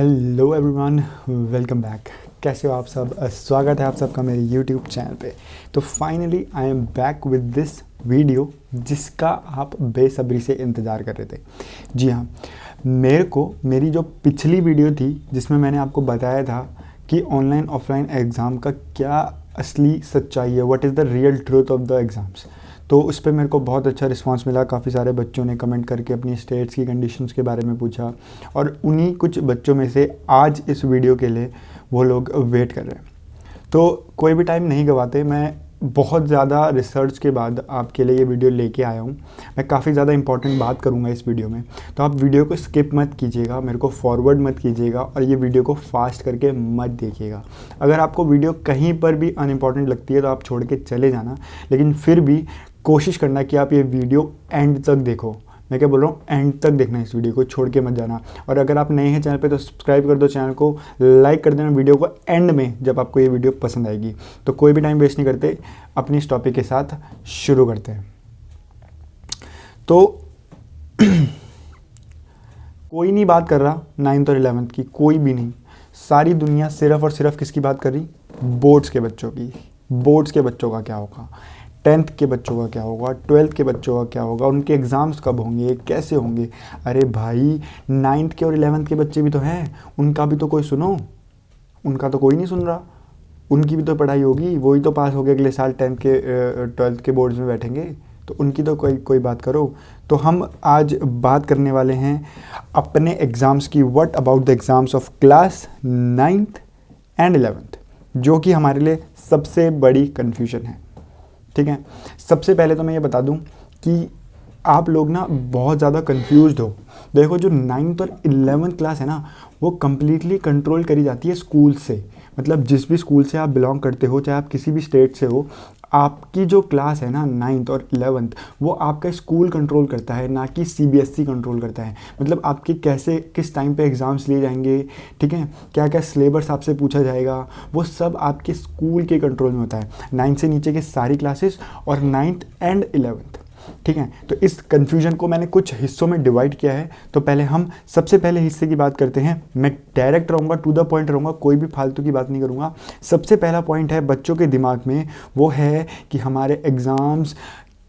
Hello everyone, welcome back. कैसे हो आप सब? स्वागत है आप सबका मेरे यूट्यूब चैनल पे। तो finally I am back with this video जिसका आप बेसब्री से इंतज़ार कर रहे थे। जी हाँ, मेरी जो पिछली वीडियो थी जिसमें मैंने आपको बताया था कि ऑनलाइन ऑफलाइन एग्ज़ाम का क्या असली सच्चाई है, what is the real truth of the exams. तो उस पर मेरे को बहुत अच्छा रिस्पांस मिला। काफ़ी सारे बच्चों ने कमेंट करके अपनी स्टेट्स की कंडीशंस के बारे में पूछा और उन्हीं कुछ बच्चों में से आज इस वीडियो के लिए वो लोग वेट कर रहे हैं। तो कोई भी टाइम नहीं गवाते, मैं बहुत ज़्यादा रिसर्च के बाद आपके लिए ये वीडियो लेके आया हूँ। मैं काफ़ी ज़्यादा इंपॉर्टेंट बात करूँगा इस वीडियो में, तो आप वीडियो को स्किप मत कीजिएगा, मेरे को फॉरवर्ड मत कीजिएगा और ये वीडियो को फास्ट करके मत देखिएगा। अगर आपको वीडियो कहीं पर भी अनइम्पॉर्टेंट लगती है तो आप छोड़ के चले जाना, लेकिन फिर भी कोशिश करना कि आप ये वीडियो एंड तक देखो। मैं क्या बोल रहा हूँ, एंड तक देखना इस वीडियो को, छोड़ के मत जाना। और अगर आप नए हैं चैनल पे तो सब्सक्राइब कर दो चैनल को, लाइक कर देना वीडियो को एंड में जब आपको ये वीडियो पसंद आएगी। तो कोई भी टाइम वेस्ट नहीं करते, अपनी इस टॉपिक के साथ शुरू करते हैं। तो कोई नहीं बात कर रहा 9th और 11th की, कोई भी नहीं। सारी दुनिया सिर्फ और सिर्फ किसकी बात कर रही? बोर्ड्स के बच्चों की। बोर्ड्स के बच्चों का क्या होगा, 10th के बच्चों का क्या होगा, 12th के बच्चों का क्या होगा, उनके एग्ज़ाम्स कब होंगे, कैसे होंगे। अरे भाई, 9th के और 11th के बच्चे भी तो हैं, उनका भी तो कोई सुनो। उनका तो कोई नहीं सुन रहा, उनकी भी तो पढ़ाई होगी, वही तो पास हो गए अगले साल 10th के 12th के बोर्ड्स में बैठेंगे, तो उनकी तो कोई बात करो। तो हम आज बात करने वाले हैं अपने एग्ज़ाम्स की। What about the exams of class 9th and 11th, जो कि हमारे लिए सबसे बड़ी कन्फ्यूजन है। ठीक है, सबसे पहले तो मैं ये बता दूं कि आप लोग ना बहुत ज़्यादा कंफ्यूज्ड हो। देखो, जो 9th और 11th क्लास है ना, वो कम्प्लीटली कंट्रोल करी जाती है स्कूल से। मतलब जिस भी स्कूल से आप बिलोंग करते हो, चाहे आप किसी भी स्टेट से हो, आपकी जो क्लास है ना 9th और 11th, वो आपका स्कूल कंट्रोल करता है, ना कि सीबीएसई कंट्रोल करता है। मतलब आपके कैसे किस टाइम पे एग्ज़ाम्स लिए जाएंगे, ठीक है, क्या क्या सिलेबस आपसे पूछा जाएगा, वो सब आपके स्कूल के कंट्रोल में होता है। 9th से नीचे की सारी क्लासेस और 9th एंड 11th। ठीक है, तो इस कन्फ्यूजन को मैंने कुछ हिस्सों में डिवाइड किया है। तो पहले हम सबसे पहले हिस्से की बात करते हैं। मैं डायरेक्ट रहूँगा, टू द पॉइंट रहूँगा, कोई भी फालतू की बात नहीं करूँगा। सबसे पहला पॉइंट है बच्चों के दिमाग में, वो है कि हमारे एग्ज़ाम्स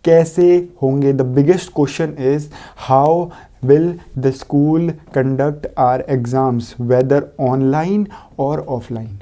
कैसे होंगे। The biggest question is how will the school conduct our exams, whether online और ऑफलाइन।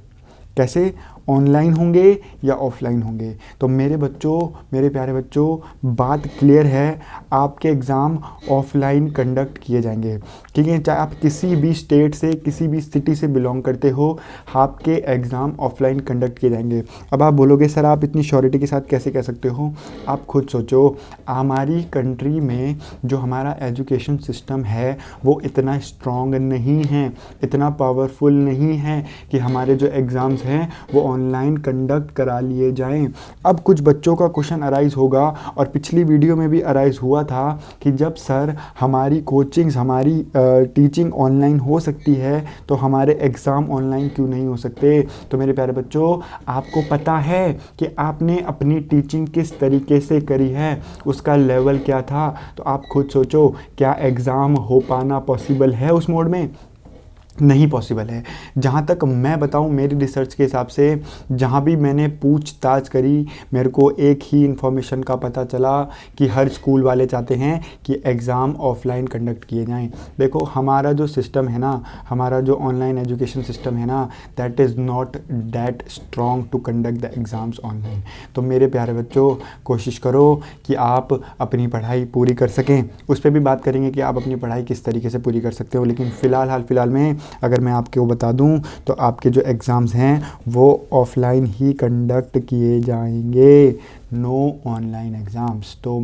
कैसे, ऑनलाइन होंगे या ऑफलाइन होंगे। तो मेरे बच्चों, मेरे प्यारे बच्चों, बात क्लियर है, आपके एग्ज़ाम ऑफलाइन कंडक्ट किए जाएंगे। ठीक है, चाहे आप किसी भी स्टेट से, किसी भी सिटी से बिलोंग करते हो, आपके एग्ज़ाम ऑफलाइन कंडक्ट किए जाएंगे। अब आप बोलोगे सर आप इतनी श्योरिटी के साथ कैसे कह सकते हो? आप खुद सोचो, हमारी कंट्री में जो हमारा एजुकेशन सिस्टम है वो इतना स्ट्रॉन्ग नहीं है, इतना पावरफुल नहीं है कि हमारे जो एग्ज़ाम्स हैं वो ऑनलाइन कंडक्ट करा लिए जाएं। अब कुछ बच्चों का क्वेश्चन अराइज़ होगा, और पिछली वीडियो में भी अराइज़ हुआ था कि जब सर हमारी कोचिंग्स, हमारी टीचिंग ऑनलाइन हो सकती है तो हमारे एग्ज़ाम ऑनलाइन क्यों नहीं हो सकते। तो मेरे प्यारे बच्चों, आपको पता है कि आपने अपनी टीचिंग किस तरीके से करी है, उसका लेवल क्या था। तो आप खुद सोचो, क्या एग्ज़ाम हो पाना पॉसिबल है उस मोड में? नहीं पॉसिबल है। जहाँ तक मैं बताऊँ, मेरी रिसर्च के हिसाब से जहाँ भी मैंने पूछताछ करी, मेरे को एक ही इन्फॉर्मेशन का पता चला कि हर स्कूल वाले चाहते हैं कि एग्ज़ाम ऑफलाइन कंडक्ट किए जाएं। देखो, हमारा जो सिस्टम है ना, हमारा जो ऑनलाइन एजुकेशन सिस्टम है ना, that is not that strong to conduct the exams online. तो मेरे प्यारे बच्चों, कोशिश करो कि आप अपनी पढ़ाई पूरी कर सकें। उस पर भी बात करेंगे कि आप अपनी पढ़ाई किस तरीके से पूरी कर सकते हो, लेकिन फ़िलहाल में अगर मैं आपको बता दूं तो आपके जो एग्ज़ाम्स हैं वो ऑफलाइन ही कंडक्ट किए जाएंगे, नो ऑनलाइन एग्ज़ाम्स। तो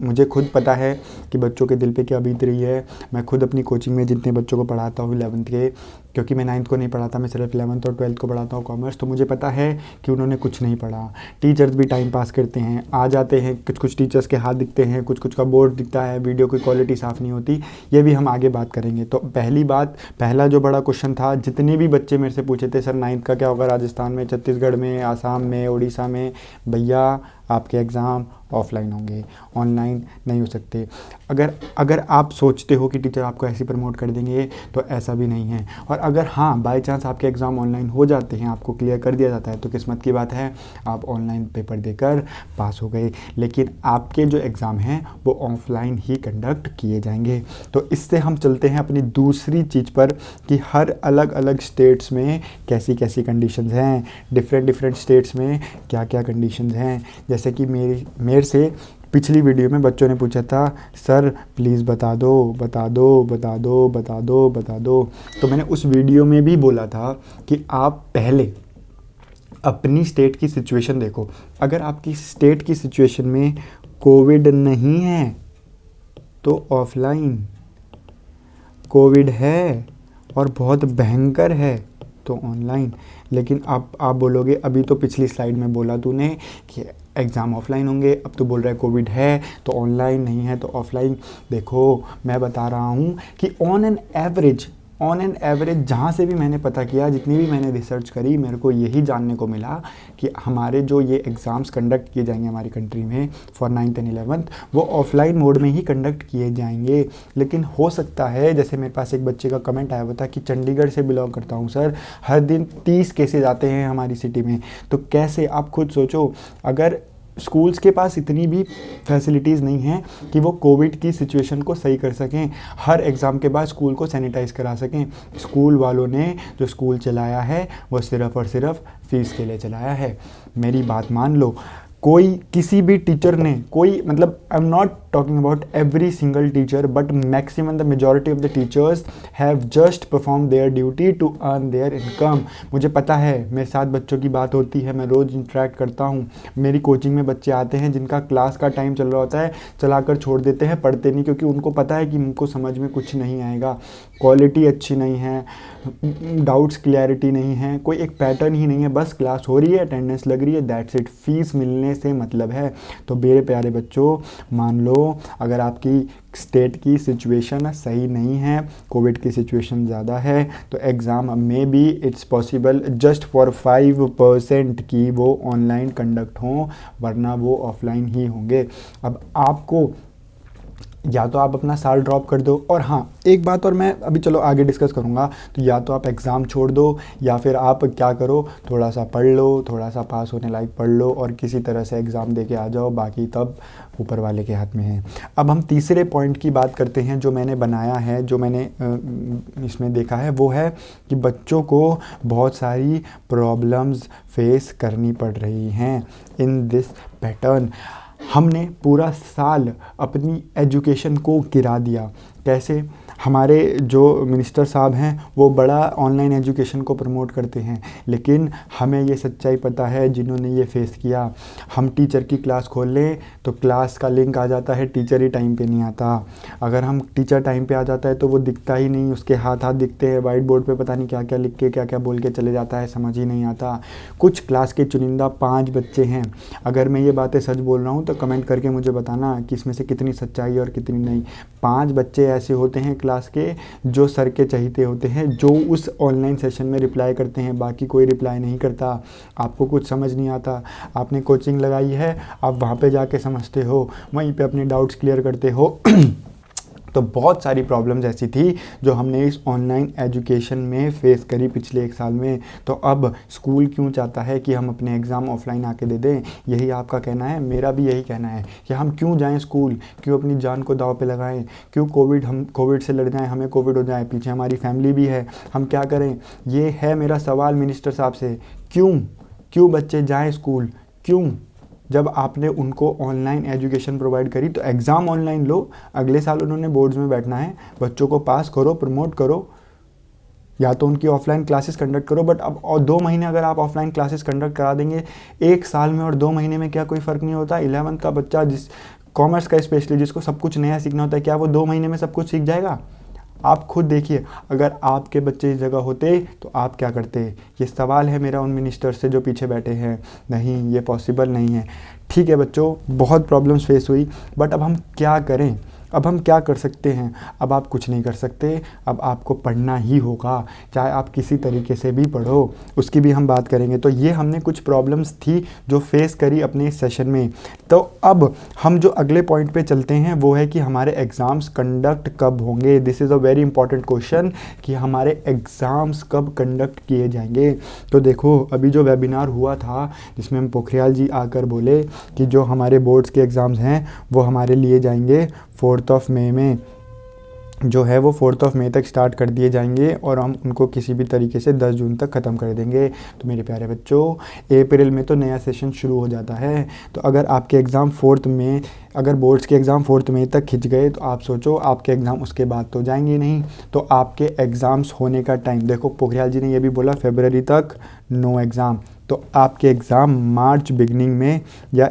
मुझे खुद पता है कि बच्चों के दिल पे क्या बीत रही है। मैं खुद अपनी कोचिंग में जितने बच्चों को पढ़ाता हूँ 11th के, क्योंकि मैं 9th को नहीं पढ़ाता, मैं सिर्फ 11th और 12th को पढ़ाता हूँ कॉमर्स, तो मुझे पता है कि उन्होंने कुछ नहीं पढ़ा। टीचर्स भी टाइम पास करते हैं, आ जाते हैं, कुछ टीचर्स के हाथ दिखते हैं, कुछ का बोर्ड दिखता है, वीडियो की क्वालिटी साफ़ नहीं होती। ये भी हम आगे बात करेंगे। तो पहला जो बड़ा क्वेश्चन था, जितने भी बच्चे मेरे से पूछे थे सर 9th का क्या होगा राजस्थान में, छत्तीसगढ़ में, आसाम में, उड़ीसा में, भैया आपके एग्ज़ाम ऑफलाइन होंगे, ऑनलाइन नहीं हो सकते। अगर आप सोचते हो कि टीचर आपको ऐसे प्रमोट कर देंगे, तो ऐसा भी नहीं है। और और अगर हाँ बाय चांस आपके एग्ज़ाम ऑनलाइन हो जाते हैं, आपको क्लियर कर दिया जाता है, तो किस्मत की बात है, आप ऑनलाइन पेपर देकर पास हो गए। लेकिन आपके जो एग्ज़ाम हैं वो ऑफलाइन ही कंडक्ट किए जाएंगे। तो इससे हम चलते हैं अपनी दूसरी चीज़ पर कि हर अलग अलग स्टेट्स में कैसी कैसी कंडीशंस हैं, डिफरेंट स्टेट्स में क्या क्या कंडीशंस हैं। जैसे कि मेरे से पिछली वीडियो में बच्चों ने पूछा था, सर प्लीज़ बता दो बता दो बता दो बता दो बता दो। तो मैंने उस वीडियो में भी बोला था कि आप पहले अपनी स्टेट की सिचुएशन देखो। अगर आपकी स्टेट की सिचुएशन में कोविड नहीं है तो ऑफलाइन, कोविड है और बहुत भयंकर है तो ऑनलाइन। लेकिन आप बोलोगे अभी तो पिछली स्लाइड में बोला तूने कि एग्ज़ाम ऑफलाइन होंगे, अब तो बोल रहा है कोविड है तो ऑनलाइन, नहीं है तो ऑफलाइन। देखो मैं बता रहा हूँ कि ऑन एन एवरेज जहाँ से भी मैंने पता किया, जितनी भी मैंने रिसर्च करी, मेरे को यही जानने को मिला कि हमारे जो ये एग्ज़ाम्स कंडक्ट किए जाएंगे हमारी कंट्री में फॉर 9th and 11th, वो ऑफलाइन मोड में ही कंडक्ट किए जाएंगे। लेकिन हो सकता है, जैसे मेरे पास एक बच्चे का कमेंट आया हुआ था कि चंडीगढ़ से बिलोंग करता हूँ सर, हर दिन 30 केसेज आते हैं हमारी सिटी में, तो कैसे। आप खुद सोचो, अगर स्कूल्स के पास इतनी भी फैसिलिटीज़ नहीं हैं कि वो कोविड की सिचुएशन को सही कर सकें, हर एग्ज़ाम के बाद स्कूल को सैनिटाइज़ करा सकें। स्कूल वालों ने जो स्कूल चलाया है वो सिर्फ़ और सिर्फ फ़ीस के लिए चलाया है। मेरी बात मान लो, कोई किसी भी टीचर ने, कोई मतलब I am not talking about every single teacher, but maximum the majority of the teachers have just perform their duty to earn their income. मुझे पता है, मेरे साथ बच्चों की बात होती है, मैं रोज़ इंटरेक्ट करता हूँ। मेरी कोचिंग में बच्चे आते हैं जिनका क्लास का टाइम चल रहा होता है, चलाकर छोड़ देते हैं, पढ़ते नहीं, क्योंकि उनको पता है कि उनको समझ में कुछ नहीं आएगा, क्वालिटी अच्छी नहीं है, डाउट्स क्लैरिटी नहीं है, कोई एक पैटर्न ही नहीं है, बस क्लास हो रही है, अटेंडेंस लग रही है, दैट्स इट, फीस मिलने से मतलब है। तो मेरे प्यारे बच्चों, मान लो अगर आपकी स्टेट की सिचुएशन सही नहीं है, कोविड की सिचुएशन ज़्यादा है, तो एग्ज़ाम में भी इट्स पॉसिबल जस्ट फॉर 5% की वो ऑनलाइन कंडक्ट हों, वरना वो ऑफलाइन ही होंगे। अब आपको या तो आप अपना साल ड्रॉप कर दो, और हाँ एक बात और मैं अभी चलो आगे डिस्कस करूँगा, तो या तो आप एग्ज़ाम छोड़ दो या फिर आप क्या करो, थोड़ा सा पढ़ लो, थोड़ा सा पास होने लायक पढ़ लो और किसी तरह से एग्ज़ाम दे के आ जाओ, बाकी तब ऊपर वाले के हाथ में है। अब हम तीसरे पॉइंट की बात करते हैं जो मैंने बनाया है, जो मैंने इसमें देखा है, वो है कि बच्चों को बहुत सारी प्रॉब्लम्स फेस करनी पड़ रही हैं इन दिस पैटर्न। हमने पूरा साल अपनी एजुकेशन को गिरा दिया। कैसे? हमारे जो मिनिस्टर साहब हैं वो बड़ा ऑनलाइन एजुकेशन को प्रमोट करते हैं, लेकिन हमें ये सच्चाई पता है जिन्होंने ये फेस किया। हम टीचर की क्लास खोल लें तो क्लास का लिंक आ जाता है, टीचर ही टाइम पे नहीं आता। अगर हम टीचर टाइम पे आ जाता है तो वो दिखता ही नहीं, उसके हाथ दिखते हैं, वाइट बोर्ड पे पता नहीं क्या क्या लिख के क्या क्या बोल के चले जाता है, समझ ही नहीं आता। कुछ क्लास के चुनिंदा 5 बच्चे हैं। अगर मैं ये बातें सच बोल रहा हूँ तो कमेंट करके मुझे बताना कि इसमें से कितनी सच्चाई और कितनी नहीं। 5 बच्चे ऐसे होते हैं क्लास के जो सर के चहीते होते हैं, जो उस ऑनलाइन सेशन में रिप्लाई करते हैं, बाकी कोई रिप्लाई नहीं करता। आपको कुछ समझ नहीं आता, आपने कोचिंग लगाई है, आप वहाँ पे जाके समझते हो, वहीं पे अपने डाउट्स क्लियर करते हो। तो बहुत सारी प्रॉब्लम्स ऐसी थी जो हमने इस ऑनलाइन एजुकेशन में फ़ेस करी पिछले 1 साल में। तो अब स्कूल क्यों चाहता है कि हम अपने एग्ज़ाम ऑफलाइन आके दे दें? यही आपका कहना है, मेरा भी यही कहना है कि हम क्यों जाएं स्कूल, क्यों अपनी जान को दांव पे लगाएं, क्यों हम कोविड से लड़ जाएं, हमें कोविड हो जाए, पीछे हमारी फैमिली भी है, हम क्या करें? ये है मेरा सवाल मिनिस्टर साहब से। क्यों बच्चे जाएँ स्कूल? क्यों? जब आपने उनको ऑनलाइन एजुकेशन प्रोवाइड करी तो एग्ज़ाम ऑनलाइन लो, अगले साल उन्होंने बोर्ड्स में बैठना है, बच्चों को पास करो, प्रमोट करो, या तो उनकी ऑफलाइन क्लासेस कंडक्ट करो। बट अब और 2 महीने अगर आप ऑफलाइन क्लासेस कंडक्ट करा देंगे, 1 साल में और 2 महीने में क्या कोई फ़र्क नहीं होता? 11th का बच्चा, जिस कॉमर्स का स्पेशली, जिसको सब कुछ नया सीखना होता है, क्या वो 2 महीने में सब कुछ सीख जाएगा? आप खुद देखिए, अगर आपके बच्चे इस जगह होते तो आप क्या करते? ये सवाल है मेरा उन मिनिस्टर से जो पीछे बैठे हैं। नहीं, ये पॉसिबल नहीं है। ठीक है बच्चों, बहुत प्रॉब्लम्स फेस हुई, बट अब हम क्या करें? अब हम क्या कर सकते हैं? अब आप कुछ नहीं कर सकते, अब आपको पढ़ना ही होगा, चाहे आप किसी तरीके से भी पढ़ो, उसकी भी हम बात करेंगे। तो ये हमने कुछ प्रॉब्लम्स थी जो फेस करी अपने इस सेशन में। तो अब हम जो अगले पॉइंट पे चलते हैं वो है कि हमारे एग्ज़ाम्स कंडक्ट कब होंगे। This is a very important question कि हमारे एग्ज़ाम्स कब कंडक्ट किए जाएंगे। तो देखो, अभी जो वेबिनार हुआ था जिसमें हम पोखरियाल जी आकर बोले कि जो हमारे बोर्ड्स के एग्ज़ाम्स हैं वो हमारे लिए जाएंगे 4 मई में, जो है वो 4 मई तक स्टार्ट कर दिए जाएंगे और हम उनको किसी भी तरीके से 10 जून तक ख़त्म कर देंगे। तो मेरे प्यारे बच्चों, अप्रैल में तो नया सेशन शुरू हो जाता है। तो अगर आपके एग्ज़ाम 4 मई, अगर बोर्ड्स के एग्ज़ाम 4 मई तक खिंच गए तो आप सोचो आपके एग्ज़ाम उसके बाद तो जाएंगे नहीं। तो आपके एग्ज़ाम्स होने का टाइम देखो, पोखरियाल जी ने ये भी बोला फरवरी तक नो एग्ज़ाम। तो आपके एग्ज़ाम मार्च बिगनिंग में या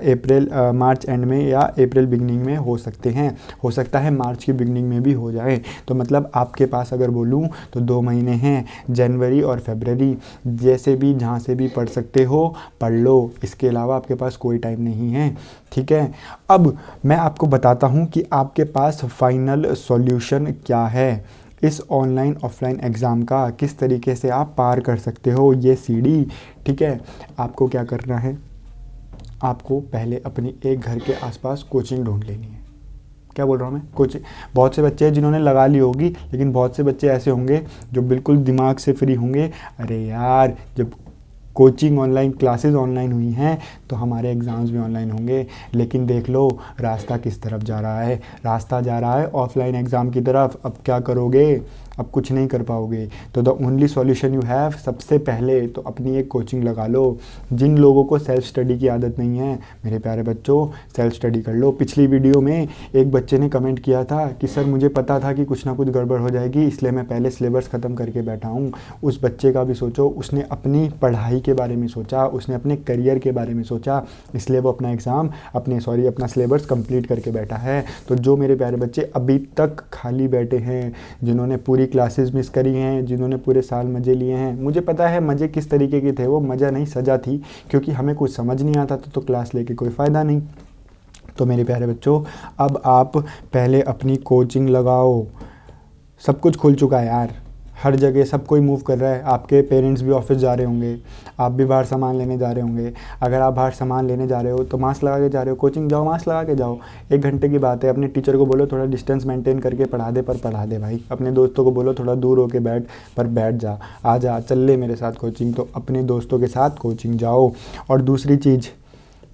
मार्च एंड में या अप्रैल बिगनिंग में हो सकते हैं। हो सकता है मार्च की बिगनिंग में भी हो जाए। तो मतलब आपके पास अगर बोलूँ तो 2 महीने हैं, जनवरी और फरवरी, जैसे भी जहाँ से भी पढ़ सकते हो पढ़ लो, इसके अलावा आपके पास कोई टाइम नहीं है। ठीक है, अब मैं आपको बताता हूँ कि आपके पास फाइनल सॉल्यूशन क्या है इस ऑनलाइन ऑफलाइन एग्ज़ाम का, किस तरीके से आप पार कर सकते हो ये सीढ़ी। ठीक है, आपको क्या करना है, आपको पहले अपनी एक घर के आसपास कोचिंग ढूंढ लेनी है। क्या बोल रहा हूँ मैं? कोचिंग, बहुत से बच्चे हैं जिन्होंने लगा ली होगी, लेकिन बहुत से बच्चे ऐसे होंगे जो बिल्कुल दिमाग से फ्री होंगे, अरे यार जब कोचिंग ऑनलाइन, क्लासेस ऑनलाइन हुई हैं तो हमारे एग्ज़ाम्स भी ऑनलाइन होंगे। लेकिन देख लो रास्ता किस तरफ जा रहा है, रास्ता जा रहा है ऑफलाइन एग्ज़ाम की तरफ। अब क्या करोगे? अब कुछ नहीं कर पाओगे। तो the only solution you have, सबसे पहले तो अपनी एक कोचिंग लगा लो। जिन लोगों को सेल्फ स्टडी की आदत नहीं है मेरे प्यारे बच्चों, सेल्फ स्टडी कर लो। पिछली वीडियो में एक बच्चे ने कमेंट किया था कि सर मुझे पता था कि कुछ ना कुछ गड़बड़ हो जाएगी, इसलिए मैं पहले सिलेबस ख़त्म करके बैठा हूँ। उस बच्चे का भी सोचो, उसने अपनी पढ़ाई के बारे में सोचा, उसने अपने करियर के बारे में सोचा, इसलिए वो अपना एग्ज़ाम अपना सिलेबस कंप्लीट करके बैठा है। तो जो मेरे प्यारे बच्चे अभी तक खाली बैठे हैं, जिन्होंने पूरी क्लासेस मिस करी हैं, जिन्होंने पूरे साल मज़े लिए हैं, मुझे पता है मज़े किस तरीके के थे, वो मज़ा नहीं सज़ा थी, क्योंकि हमें कुछ समझ नहीं आता था तो क्लास लेके कोई फ़ायदा नहीं। तो मेरे प्यारे बच्चों, अब आप पहले अपनी कोचिंग लगाओ। सब कुछ खुल चुका है यार, हर जगह सब कोई मूव कर रहा है। आपके पेरेंट्स भी ऑफिस जा रहे होंगे, आप भी बाहर सामान लेने जा रहे होंगे। अगर आप बाहर सामान लेने जा रहे हो तो मास्क लगा के जा रहे हो, कोचिंग जाओ मास्क लगा के जाओ। 1 घंटे की बात है, अपने टीचर को बोलो थोड़ा डिस्टेंस मेंटेन करके पढ़ा दे, पर पढ़ा दे भाई। अपने दोस्तों को बोलो थोड़ा दूर होके बैठ, पर बैठ जा, आ जा, चल ले मेरे साथ कोचिंग। तो अपने दोस्तों के साथ कोचिंग जाओ। और दूसरी चीज़,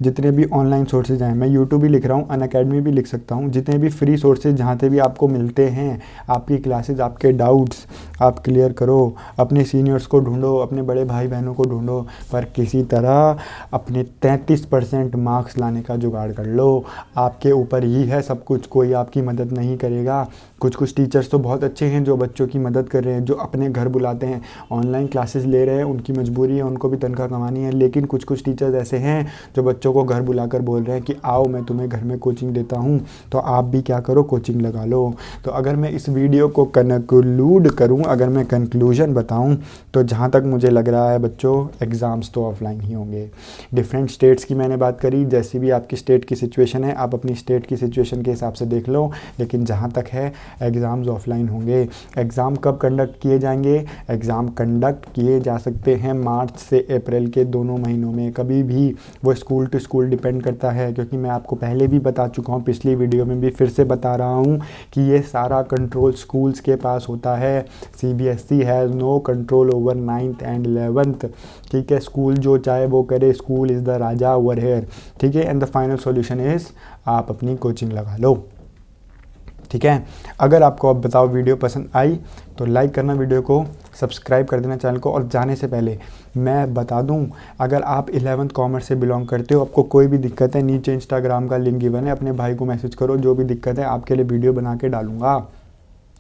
जितने भी ऑनलाइन सोर्सेज हैं, मैं यूट्यूब भी लिख रहा हूँ, अनअकैडमी भी लिख सकता हूँ, जितने भी फ्री सोर्सेज जहाँ से भी आपको मिलते हैं, आपकी क्लासेस, आपके डाउट्स आप क्लियर करो। अपने सीनियर्स को ढूंढो, अपने बड़े भाई बहनों को ढूंढो, पर किसी तरह अपने 33% मार्क्स लाने का जुगाड़ कर लो। आपके ऊपर ही है सब कुछ, कोई आपकी मदद नहीं करेगा। कुछ टीचर्स तो बहुत अच्छे हैं जो बच्चों की मदद कर रहे हैं, जो अपने घर बुलाते हैं, ऑनलाइन क्लासेस ले रहे हैं, उनकी मजबूरी है, उनको भी तनख्वाह कमानी है। लेकिन कुछ टीचर्स ऐसे हैं जो बच्चों को घर बुलाकर बोल रहे हैं कि आओ मैं तुम्हें घर में कोचिंग देता हूँ, तो आप भी क्या करो, कोचिंग लगा लो। तो अगर मैं इस वीडियो को कंक्लूड करूँ, अगर मैं कंक्लूजन बताऊँ, तो जहाँ तक मुझे लग रहा है बच्चों, एग्ज़ाम्स तो ऑफलाइन ही होंगे। डिफरेंट स्टेट्स की मैंने बात करी, जैसी भी आपकी स्टेट की सिचुएशन है आप अपनी स्टेट की सिचुएशन के हिसाब से देख लो, लेकिन जहाँ तक है एग्ज़ाम्स ऑफलाइन होंगे। एग्ज़ाम कब कंडक्ट किए जाएंगे? एग्ज़ाम कंडक्ट किए जा सकते हैं मार्च से अप्रैल के दोनों महीनों में, कभी भी। वो स्कूल टू स्कूल डिपेंड करता है, क्योंकि मैं आपको पहले भी बता चुका हूँ, पिछली वीडियो में भी फिर से बता रहा हूँ कि ये सारा कंट्रोल स्कूल्स के पास होता है। CBSE has no control over 9th and 11th। ठीक है, स्कूल जो चाहे वो करे, school is the Raja over here. ठीक है, and the final solution is आप अपनी कोचिंग लगा लो। ठीक है, अगर आपको अब बताओ वीडियो पसंद आई तो लाइक करना वीडियो को, सब्सक्राइब कर देना चैनल को। और जाने से पहले मैं बता दूं, अगर आप 11th कॉमर्स से बिलोंग करते हो, आपको कोई भी दिक्कत है, नीचे इंस्टाग्राम का लिंक गिवन है, अपने भाई को मैसेज करो, जो भी दिक्कत है आपके लिए वीडियो बना के डालूंगा।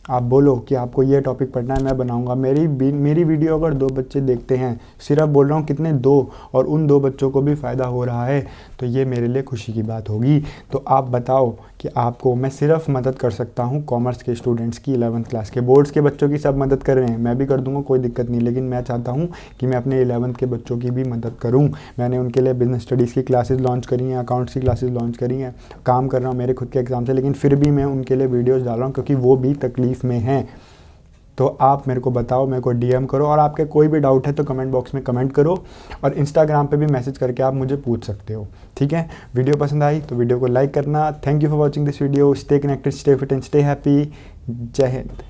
आप बोलो कि आपको ये टॉपिक पढ़ना है, मैं बनाऊंगा। मेरी वीडियो अगर 2 बच्चे देखते हैं, सिर्फ बोल रहा हूँ कितने, 2, और उन 2 बच्चों को भी फ़ायदा हो रहा है, तो ये मेरे लिए खुशी की बात होगी। तो आप बताओ कि कि आपको मैं सिर्फ मदद कर सकता हूँ कॉमर्स के स्टूडेंट्स की, 11th क्लास के। बोर्ड्स के बच्चों की सब मदद कर रहे हैं, मैं भी कर दूंगा, कोई दिक्कत नहीं, लेकिन मैं चाहता हूँ कि मैं अपने 11th के बच्चों की भी मदद करूँ। मैंने उनके लिए बिजनेस स्टडीज़ की क्लासेस लॉन्च करी हैं, अकाउंट्स की क्लासेस लॉन्च करी हैं, काम कर रहा हूँ मेरे खुद के एग्ज़ाम से, लेकिन फिर भी मैं उनके लिए वीडियोज़ डाल रहा हूँ क्योंकि वो भी तकलीफ़ में हैं। तो आप मेरे को बताओ, मेरे को डीएम करो, और आपके कोई भी डाउट है तो कमेंट बॉक्स में कमेंट करो, और इंस्टाग्राम पे भी मैसेज करके आप मुझे पूछ सकते हो। ठीक है, वीडियो पसंद आई तो वीडियो को लाइक करना। Thank you for watching this video. Stay connected, stay fit and stay happy. जय हिंद।